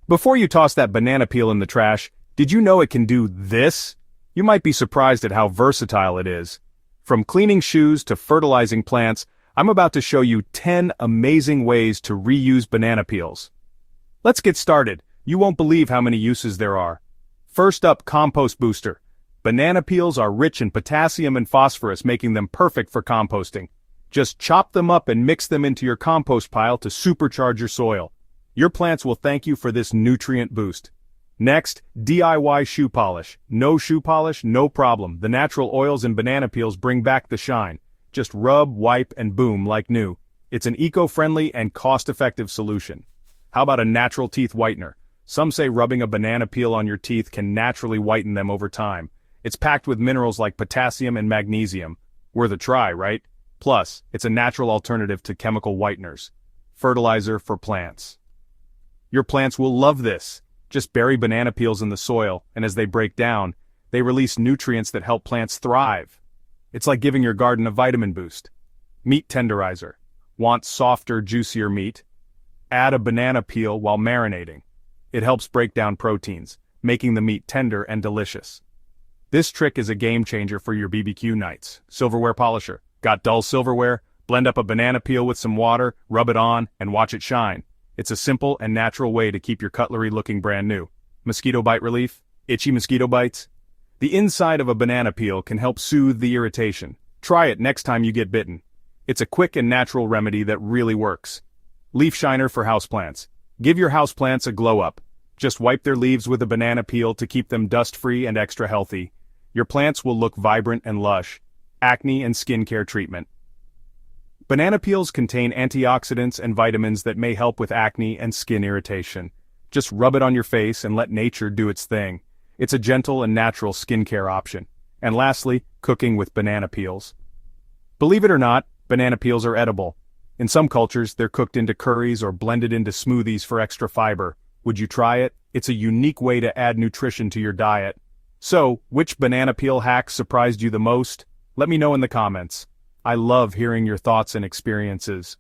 Before you toss that banana peel in the trash, did you know it can do this? You might be surprised at how versatile it is. From cleaning shoes to fertilizing plants, I'm about to show you 10 amazing ways to reuse banana peels. Let's get started. You won't believe how many uses there are. First up, compost booster. Banana peels are rich in potassium and phosphorus, making them perfect for composting. Just chop them up and mix them into your compost pile to supercharge your soil. Your plants will thank you for this nutrient boost. Next, DIY shoe polish. No shoe polish? No problem. The natural oils in banana peels bring back the shine. Just rub, wipe, and boom, like new. It's an eco-friendly and cost-effective solution. How about a natural teeth whitener? Some say rubbing a banana peel on your teeth can naturally whiten them over time. It's packed with minerals like potassium and magnesium. Worth a try, right? Plus, it's a natural alternative to chemical whiteners. Fertilizer for plants. Your plants will love this. Just bury banana peels in the soil, and as they break down, they release nutrients that help plants thrive. It's like giving your garden a vitamin boost. Meat tenderizer. Want softer, juicier meat? Add a banana peel while marinating. It helps break down proteins, making the meat tender and delicious. This trick is a game changer for your BBQ nights. Silverware polisher. Got dull silverware? Blend up a banana peel with some water, rub it on, and watch it shine. It's a simple and natural way to keep your cutlery looking brand new. Mosquito bite relief? Itchy mosquito bites? The inside of a banana peel can help soothe the irritation. Try it next time you get bitten. It's a quick and natural remedy that really works. Leaf shiner for houseplants. Give your houseplants a glow up. Just wipe their leaves with a banana peel to keep them dust-free and extra healthy. Your plants will look vibrant and lush. Acne and skincare treatment. Banana peels contain antioxidants and vitamins that may help with acne and skin irritation. Just rub it on your face and let nature do its thing. It's a gentle and natural skincare option. And lastly, cooking with banana peels. Believe it or not, banana peels are edible. In some cultures, they're cooked into curries or blended into smoothies for extra fiber. Would you try it? It's a unique way to add nutrition to your diet. So, which banana peel hack surprised you the most? Let me know in the comments. I love hearing your thoughts and experiences.